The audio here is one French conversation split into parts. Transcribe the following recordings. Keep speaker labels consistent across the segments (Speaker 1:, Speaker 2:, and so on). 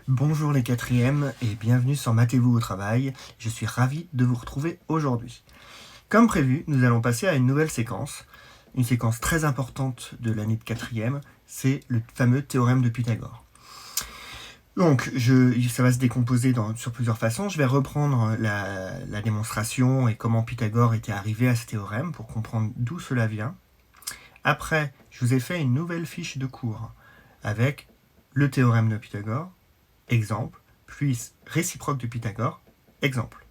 Speaker 1: Bonjour les quatrièmes et bienvenue sur Matez-vous au travail. Je suis ravi de vous retrouver aujourd'hui. Comme prévu, nous allons passer à une nouvelle séquence. Une séquence très importante de l'année de quatrième, c'est le fameux théorème de Pythagore. Donc, ça va se décomposer sur plusieurs façons. Je vais reprendre la démonstration et comment Pythagore était arrivé à ce théorème pour comprendre d'où cela vient. Après, je vous ai fait une nouvelle fiche de cours avec le théorème de Pythagore, exemple, puis réciproque de Pythagore, exemple.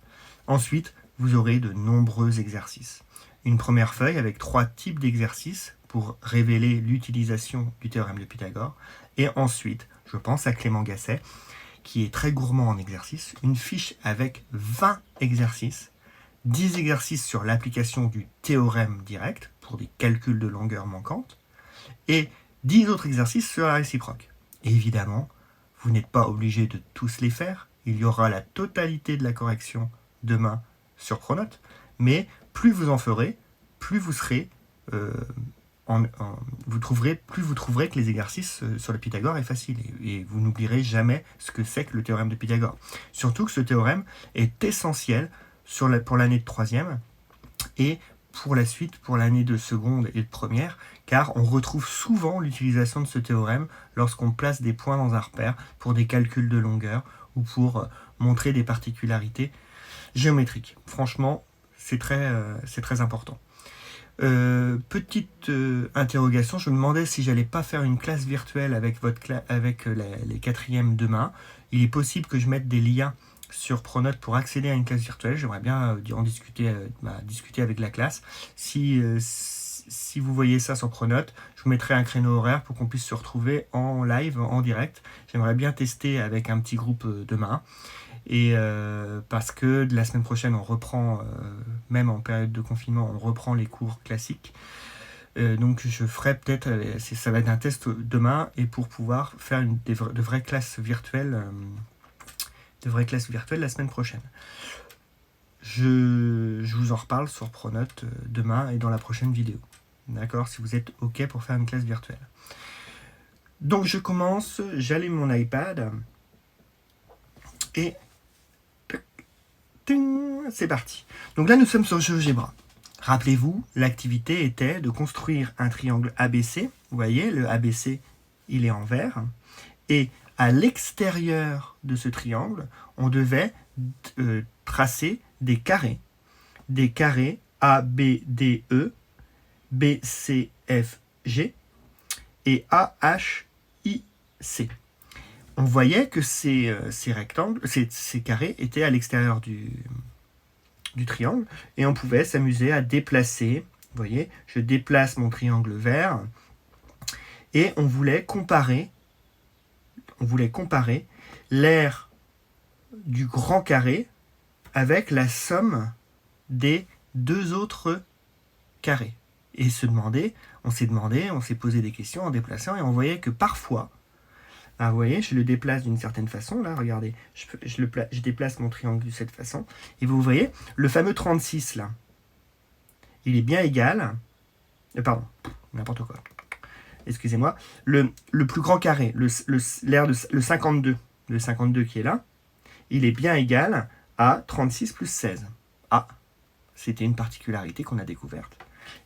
Speaker 1: Ensuite, vous aurez de nombreux exercices. Une première feuille avec 3 types d'exercices pour révéler l'utilisation du théorème de Pythagore. Et ensuite, je pense à Clément Gasset, qui est très gourmand en exercices, une fiche avec 20 exercices, 10 exercices sur l'application du théorème direct, pour des calculs de longueur manquante, et 10 autres exercices sur la réciproque. Et évidemment, vous n'êtes pas obligé de tous les faire. Il y aura la totalité de la correction demain sur Pronote. Mais plus vous en ferez, plus vous serez, plus vous trouverez que les exercices sur le Pythagore est facile. Et vous n'oublierez jamais ce que c'est que le théorème de Pythagore. Surtout que ce théorème est essentiel pour l'année de troisième et pour la suite, pour l'année de seconde et de première, car on retrouve souvent l'utilisation de ce théorème lorsqu'on place des points dans un repère pour des calculs de longueur ou pour montrer des particularités géométriques. Franchement, c'est très important. Petite interrogation, je me demandais si j'allais pas faire une classe virtuelle avec les quatrièmes demain. Il est possible que je mette des liens sur Pronote pour accéder à une classe virtuelle. J'aimerais bien en discuter avec la classe. Si vous voyez ça sur Pronote, je vous mettrai un créneau horaire pour qu'on puisse se retrouver en live, en direct. J'aimerais bien tester avec un petit groupe demain. Et parce que de la semaine prochaine, on reprend, même en période de confinement, on reprend les cours classiques. Donc je ferai peut-être, ça va être un test demain, et pour pouvoir faire de vraies classes virtuelles la semaine prochaine. Je vous en reparle sur Pronote demain et dans la prochaine vidéo. D'accord, si vous êtes OK pour faire une classe virtuelle. Donc je commence, j'allume mon iPad et c'est parti. Donc là nous sommes sur GeoGebra. Rappelez-vous, l'activité était de construire un triangle ABC. Vous voyez, le ABC, il est en vert. Et à l'extérieur de ce triangle, on devait tracer des carrés. Des carrés A, B, D, E, B, C, F, G et A, H, I, C. On voyait que ces rectangles, ces carrés étaient à l'extérieur du triangle et on pouvait s'amuser à déplacer. Vous voyez, je déplace mon triangle vert et on voulait comparer l'aire du grand carré avec la somme des deux autres carrés. Et on s'est posé des questions en déplaçant, et on voyait que parfois, vous voyez, je le déplace d'une certaine façon, là, regardez, je déplace mon triangle de cette façon, et vous voyez, le fameux 36, là, il est bien égal, n'importe quoi, excusez-moi, le plus grand carré, le 52, le 52 qui est là, il est bien égal à 36 plus 16. Ah, c'était une particularité qu'on a découverte.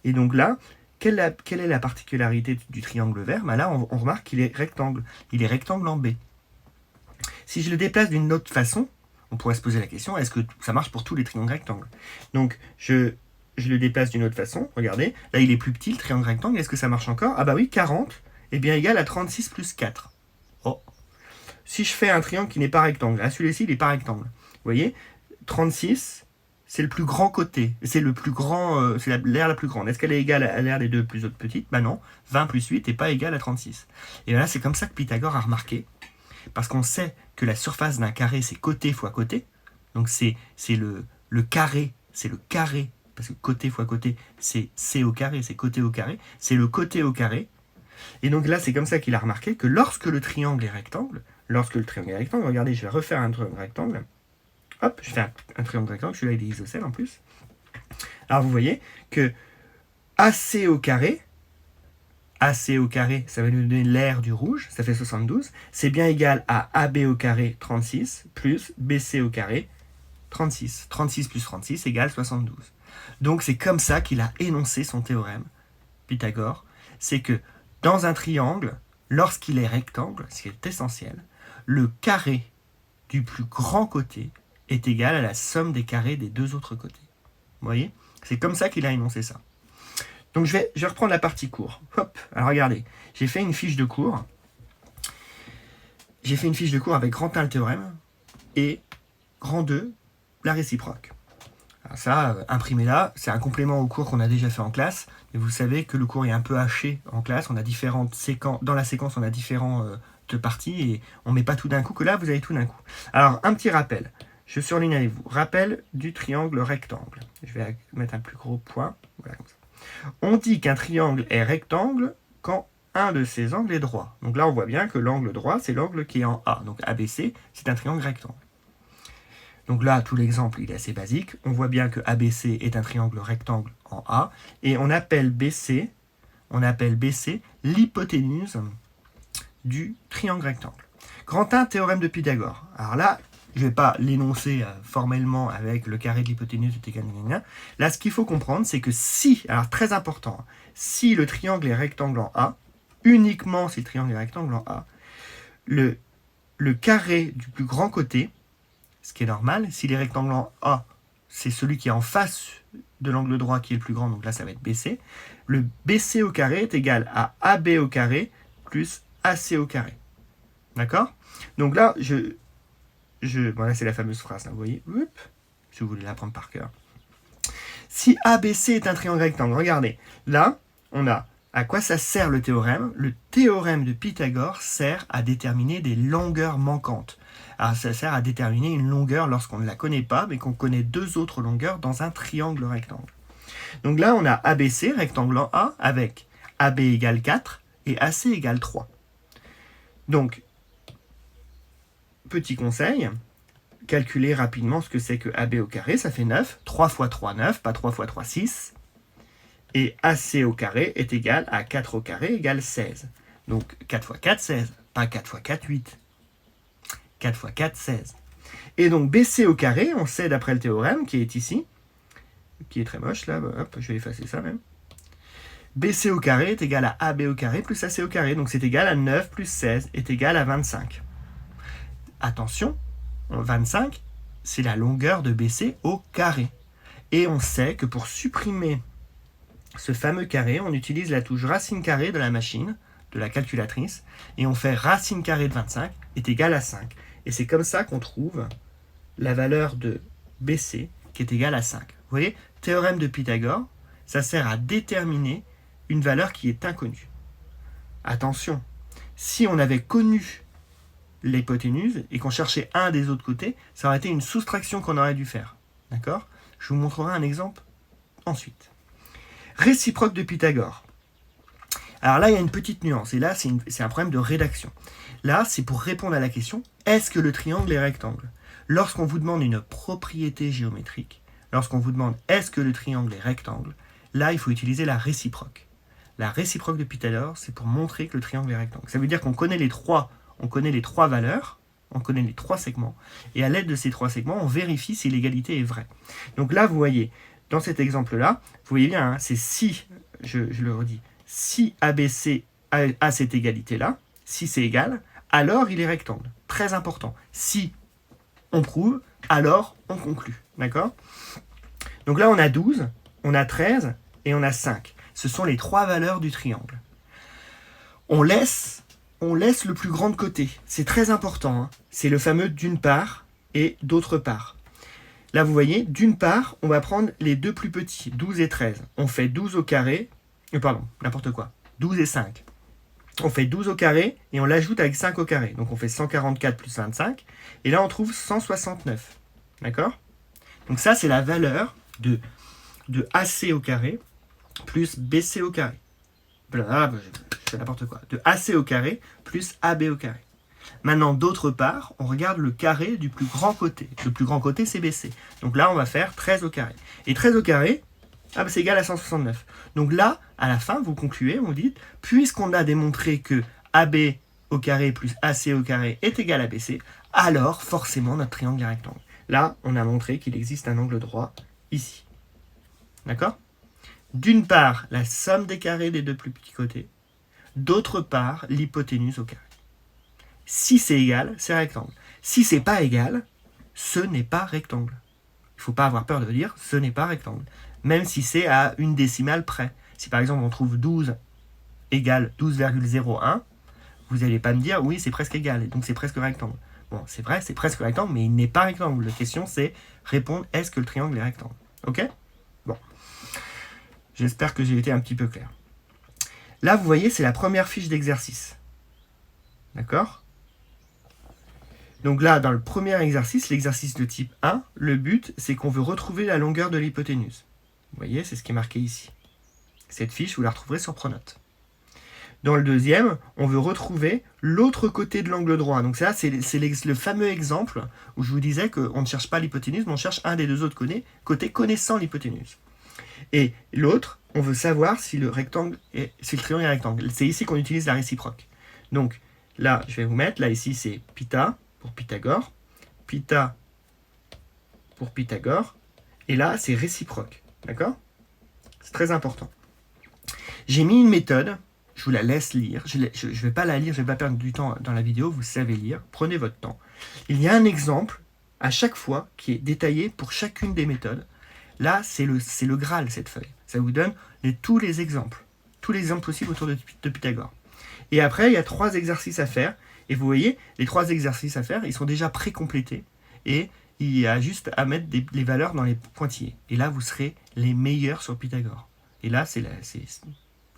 Speaker 1: Et donc là, quelle est la particularité du triangle vert ? Là, on remarque qu'il est rectangle. Il est rectangle en B. Si je le déplace d'une autre façon, on pourrait se poser la question, est-ce que ça marche pour tous les triangles rectangles ? Donc, je le déplace d'une autre façon. Regardez, là, il est plus petit, le triangle rectangle. Est-ce que ça marche encore ? Ah bah oui, 40 est bien égal à 36 plus 4. Oh. Si je fais un triangle qui n'est pas rectangle, là, celui-ci, il n'est pas rectangle. Vous voyez, 36... c'est le plus grand côté, c'est l'aire la plus grande. Est-ce qu'elle est égale à l'aire des deux plus autres petites ? Non, 20 plus 8 n'est pas égal à 36. Et là, c'est comme ça que Pythagore a remarqué, parce qu'on sait que la surface d'un carré, c'est côté fois côté. Donc c'est le carré, parce que côté fois côté, c'est C au carré, c'est côté au carré, c'est le côté au carré. Et donc là, c'est comme ça qu'il a remarqué que lorsque le triangle est rectangle, regardez, je vais refaire un triangle rectangle. Hop, je fais un triangle rectangle, celui-là il est isocèle en plus. Alors vous voyez que AC au carré AC au carré, ça va nous donner l'aire du rouge, ça fait 72. C'est bien égal à AB au carré, 36, plus BC au carré, 36. 36 plus 36 égale 72. Donc c'est comme ça qu'il a énoncé son théorème, Pythagore. C'est que dans un triangle, lorsqu'il est rectangle, ce qui est essentiel, le carré du plus grand côté est égal à la somme des carrés des deux autres côtés. Vous voyez? C'est comme ça qu'il a énoncé ça. Donc je vais reprendre la partie cours. Hop, alors regardez, j'ai fait une fiche de cours. J'ai fait une fiche de cours avec grand 1 le théorème et grand 2 la réciproque. Alors ça, imprimez-la, c'est un complément au cours qu'on a déjà fait en classe. Mais vous savez que le cours est un peu haché en classe. On a différentes séquences. Dans la séquence, on a différentes parties et on ne met pas tout d'un coup, que là, vous avez tout d'un coup. Alors, un petit rappel. Je surligne avec vous. Rappel du triangle rectangle. Je vais mettre un plus gros point. Voilà, comme ça. On dit qu'un triangle est rectangle quand un de ses angles est droit. Donc là, on voit bien que l'angle droit, c'est l'angle qui est en A. Donc ABC, c'est un triangle rectangle. Donc là, tout l'exemple, il est assez basique. On voit bien que ABC est un triangle rectangle en A. Et on appelle BC l'hypoténuse du triangle rectangle. Grand 1, théorème de Pythagore. Alors là, je ne vais pas l'énoncer formellement avec le carré de l'hypoténuse est égal à... Là, ce qu'il faut comprendre, c'est que si, alors très important, si le triangle est rectangle en A, uniquement si le triangle est rectangle en A, le carré du plus grand côté, ce qui est normal, si les rectangles en A, c'est celui qui est en face de l'angle droit qui est le plus grand, donc là ça va être BC, le BC au carré est égal à AB au carré plus AC au carré. D'accord? Donc là, bon là c'est la fameuse phrase, là, vous voyez, si vous voulez l'apprendre par cœur. Si ABC est un triangle rectangle, regardez, là, on a à quoi ça sert le théorème? Le théorème de Pythagore sert à déterminer des longueurs manquantes. Alors ça sert à déterminer une longueur lorsqu'on ne la connaît pas, mais qu'on connaît deux autres longueurs dans un triangle rectangle. Donc là, on a ABC, rectangle en A, avec AB égale 4 et AC égale 3. Donc, petit conseil, calculez rapidement ce que c'est que AB au carré, ça fait 9. 3 fois 3, 9, pas 3 fois 3, 6. Et AC au carré est égal à 4 au carré égale 16. Donc 4 fois 4, 16. Pas 4 fois 4, 8. 4 fois 4, 16. Et donc BC au carré, on sait d'après le théorème qui est ici, qui est très moche là, hop, je vais effacer ça même. BC au carré est égal à AB au carré plus AC au carré. Donc c'est égal à 9 plus 16 est égal à 25. Attention, 25, c'est la longueur de BC au carré. Et on sait que pour supprimer ce fameux carré, on utilise la touche racine carrée de la machine, de la calculatrice, et on fait racine carrée de 25 est égal à 5. Et c'est comme ça qu'on trouve la valeur de BC qui est égale à 5. Vous voyez, théorème de Pythagore, ça sert à déterminer une valeur qui est inconnue. Attention, si on avait connu l'hypoténuse et qu'on cherchait un des autres côtés, ça aurait été une soustraction qu'on aurait dû faire. D'accord? Je vous montrerai un exemple ensuite. Réciproque de Pythagore. Alors là, il y a une petite nuance, et là, c'est un problème de rédaction. Là, c'est pour répondre à la question, est-ce que le triangle est rectangle? Lorsqu'on vous demande une propriété géométrique, lorsqu'on vous demande est-ce que le triangle est rectangle, là, il faut utiliser la réciproque. La réciproque de Pythagore, c'est pour montrer que le triangle est rectangle. Ça veut dire qu'on connaît les trois valeurs, on connaît les trois segments, et à l'aide de ces trois segments, on vérifie si l'égalité est vraie. Donc là, vous voyez, dans cet exemple-là, vous voyez bien, hein, c'est si, je le redis, si ABC a cette égalité-là, si c'est égal, alors il est rectangle. Très important. Si on prouve, alors on conclut. D'accord? Donc là, on a 12, on a 13 et on a 5. Ce sont les trois valeurs du triangle. On laisse le plus grand de côté. C'est très important. Hein. C'est le fameux d'une part et d'autre part. Là, vous voyez, d'une part, on va prendre les deux plus petits, 12 et 13. On fait 12 au carré, pardon, n'importe quoi, 12 et 5. On fait 12 au carré et on l'ajoute avec 5 au carré. Donc on fait 144 plus 25. Et là, on trouve 169. D'accord? Donc ça, c'est la valeur de AC au carré plus BC au carré. Je fais n'importe quoi. De AC au carré plus AB au carré. Maintenant, d'autre part, on regarde le carré du plus grand côté. Le plus grand côté, c'est BC. Donc là, on va faire 13 au carré. Et 13 au carré, Ah bah c'est égal à 169. Donc là, à la fin, vous concluez, vous dites, puisqu'on a démontré que AB au carré plus AC au carré est égal à BC, alors forcément notre triangle est rectangle. Là, on a montré qu'il existe un angle droit ici. D'accord? D'une part, la somme des carrés des deux plus petits côtés. D'autre part, l'hypoténuse au carré. Si c'est égal, c'est rectangle. Si c'est pas égal, ce n'est pas rectangle. Il ne faut pas avoir peur de dire ce n'est pas rectangle. Même si c'est à une décimale près. Si par exemple on trouve 12 égale 12,01, vous n'allez pas me dire oui c'est presque égal, et donc c'est presque rectangle. Bon, c'est vrai, c'est presque rectangle, mais il n'est pas rectangle. La question c'est répondre est-ce que le triangle est rectangle? Ok? Bon. J'espère que j'ai été un petit peu clair. Là, vous voyez, c'est la première fiche d'exercice. D'accord? Donc là, dans le premier exercice, l'exercice de type 1, le but, c'est qu'on veut retrouver la longueur de l'hypoténuse. Vous voyez, c'est ce qui est marqué ici. Cette fiche, vous la retrouverez sur Pronote. Dans le deuxième, on veut retrouver l'autre côté de l'angle droit. Donc ça, c'est le fameux exemple où je vous disais qu'on ne cherche pas l'hypoténuse, mais on cherche un des deux autres côtés connaissant l'hypoténuse. Et l'autre, on veut savoir si le triangle est rectangle. C'est ici qu'on utilise la réciproque. Donc là, je vais vous mettre, là ici c'est π pour Pythagore, π pour Pythagore, et là c'est réciproque. D'accord? C'est très important. J'ai mis une méthode, je vous la laisse lire. Je ne vais pas la lire, je ne vais pas perdre du temps dans la vidéo, vous savez lire, prenez votre temps. Il y a un exemple à chaque fois qui est détaillé pour chacune des méthodes. Là, c'est le Graal, cette feuille. Ça vous donne tous les exemples possibles autour de Pythagore. Et après, il y a 3 exercices à faire. Et vous voyez, les 3 exercices à faire, ils sont déjà pré-complétés. Et il y a juste à mettre les valeurs dans les pointillés. Et là, vous serez les meilleurs sur Pythagore. Et là, c'est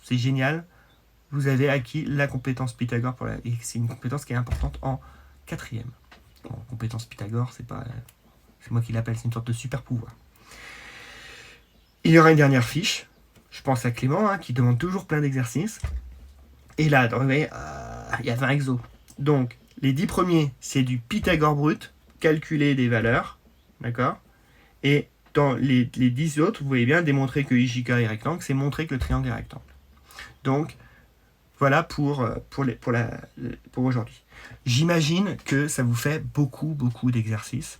Speaker 1: génial. Vous avez acquis la compétence Pythagore. Et c'est une compétence qui est importante en 4e. Bon, compétence Pythagore, c'est moi qui l'appelle, c'est une sorte de super pouvoir. Il y aura une dernière fiche, je pense à Clément, qui demande toujours plein d'exercices. Et là, vous voyez, il y a 20 exos. Donc, les 10 premiers, c'est du Pythagore brut, calculer des valeurs, d'accord? Et dans les 10 autres, vous voyez bien, démontrer que IJK est rectangle, c'est montrer que le triangle est rectangle. Donc, voilà pour aujourd'hui. J'imagine que ça vous fait beaucoup d'exercices.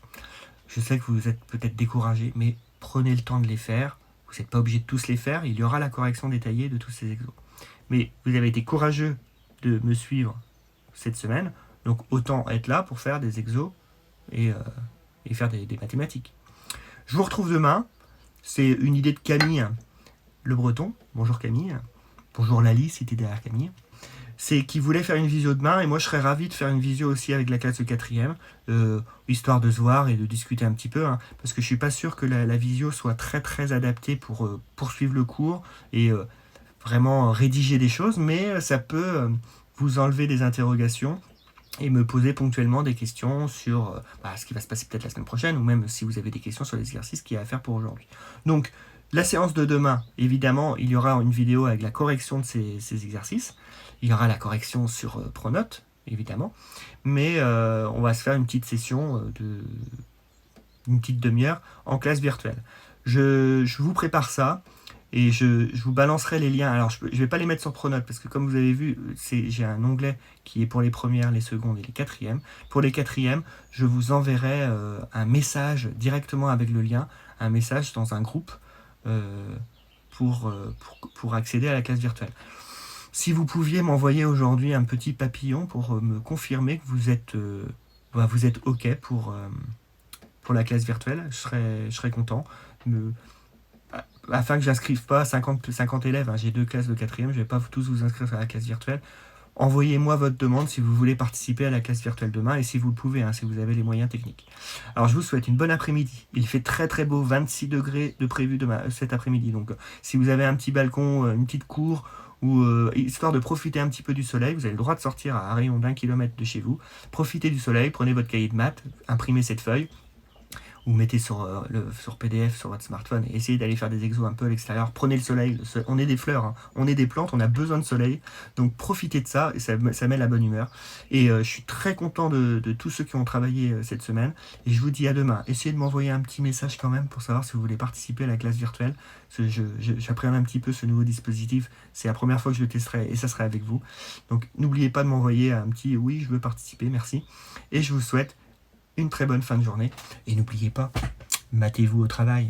Speaker 1: Je sais que vous êtes peut-être découragés, mais prenez le temps de les faire. Vous n'êtes pas obligé de tous les faire, il y aura la correction détaillée de tous ces exos. Mais vous avez été courageux de me suivre cette semaine, donc autant être là pour faire des exos et faire des mathématiques. Je vous retrouve demain, c'est une idée de Camille Le Breton. Bonjour Camille, bonjour Lali si tu es derrière Camille. C'est qui voulait faire une visio demain, et moi je serais ravi de faire une visio aussi avec la classe de 4e, histoire de se voir et de discuter un petit peu, parce que je suis pas sûr que la visio soit très adaptée pour poursuivre le cours et vraiment rédiger des choses, mais ça peut vous enlever des interrogations et me poser ponctuellement des questions sur ce qui va se passer peut-être la semaine prochaine, ou même si vous avez des questions sur les exercices qu'il y a à faire pour aujourd'hui. Donc la séance de demain, évidemment, il y aura une vidéo avec la correction de ces exercices. Il y aura la correction sur Pronote, évidemment. Mais on va se faire une petite session une petite demi-heure en classe virtuelle. Je vous prépare ça et je vous balancerai les liens. Alors, je ne vais pas les mettre sur Pronote parce que, comme vous avez vu, j'ai un onglet qui est pour les premières, les secondes et les quatrièmes. Pour les quatrièmes, je vous enverrai un message directement avec le lien, un message dans un groupe pour accéder à la classe virtuelle. Si vous pouviez m'envoyer aujourd'hui un petit papillon pour me confirmer que vous êtes OK pour la classe virtuelle, je serais content. Afin que je n'inscrive pas 50 élèves, j'ai 2 classes de 4e, je ne vais pas tous vous inscrire à la classe virtuelle. Envoyez-moi votre demande si vous voulez participer à la classe virtuelle demain, et si vous le pouvez, si vous avez les moyens techniques. Alors je vous souhaite une bonne après-midi. Il fait très beau, 26 degrés de prévu cet après-midi. Donc si vous avez un petit balcon, une petite cour, ou histoire de profiter un petit peu du soleil, vous avez le droit de sortir à un rayon d'1 kilomètre de chez vous. Profitez du soleil, prenez votre cahier de maths, imprimez cette feuille. ou mettez sur PDF sur votre smartphone et essayez d'aller faire des exos un peu à l'extérieur. Prenez le soleil, on est des fleurs, hein, on est des plantes, on a besoin de soleil, donc profitez de ça et ça met la bonne humeur. Et je suis très content de tous ceux qui ont travaillé cette semaine et je vous dis à demain. Essayez de m'envoyer un petit message quand même pour savoir si vous voulez participer à la classe virtuelle. J'appréhende un petit peu ce nouveau dispositif, c'est la première fois que je le testerai et ça sera avec vous. Donc n'oubliez pas de m'envoyer un petit oui, je veux participer, merci. Et je vous souhaite une très bonne fin de journée. Et n'oubliez pas, matez-vous au travail.